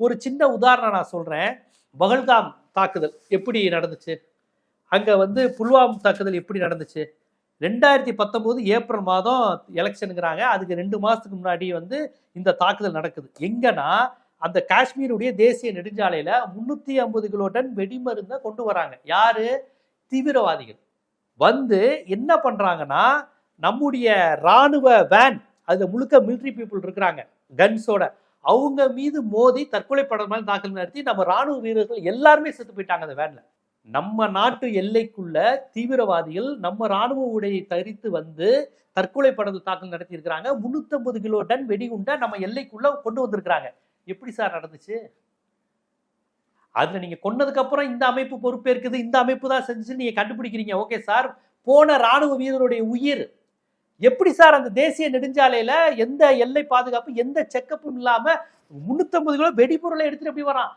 ஒரு சின்ன உதாரணம் நான் சொல்றேன். பகல்காம் தாக்குதல் எப்படி நடந்துச்சு, அங்க வந்து புல்வாம் தாக்குதல் எப்படி நடந்துச்சு. 2019 ஏப்ரல் மாதம் எலெக்ஷனுங்கிறாங்க. அதுக்கு 2 மாசத்துக்கு முன்னாடி வந்து இந்த தாக்குதல் நடக்குது. எங்கன்னா அந்த காஷ்மீருடைய தேசிய நெடுஞ்சாலையில 350 கிலோ டன் வெடிமருந்தை கொண்டு வராங்க. யாரு? தீவிரவாதிகள். வந்து என்ன பண்றாங்கன்னா, நம்முடைய ராணுவ வேன், அதுல முழுக்க மிலிட்டரி பீப்புள் இருக்கிறாங்க கன்ஸோட, அவங்க மீது மோதி தற்கொலை படம் மாதிரி தாக்கல் நடத்தி நம்ம ராணுவ வீரர்கள் எல்லாருமே செத்து போயிட்டாங்க அந்த வேன்ல. நம்ம நாட்டு எல்லைக்குள்ள தீவிரவாதிகள் நம்ம ராணுவ உடையை தரித்து வந்து தற்கொலை படத்தில் தாக்கல் நடத்தி இருக்கிறாங்க. 350 கிலோ டன் வெடிகுண்டை நம்ம எல்லைக்குள்ள கொண்டு வந்திருக்கிறாங்க. எப்படி சார் நடந்துச்சு? அதுல நீங்க கொன்னதுக்கு அப்புறம் இந்த அமைப்பு பொறுப்பேற்குது, இந்த அமைப்பு தான் செஞ்சு நீங்க கண்டுபிடிக்கிறீங்க. ஓகே சார், போன ராணுவ வீரருடைய உயிர் எப்படி சார் அந்த தேசிய நெடுஞ்சாலையில எந்த எல்லை பாதுகாப்பு, எந்த செக்கப்பும் இல்லாம 350 கிலோ வெடிபொருளை எடுத்துட்டு எப்படி வரான்?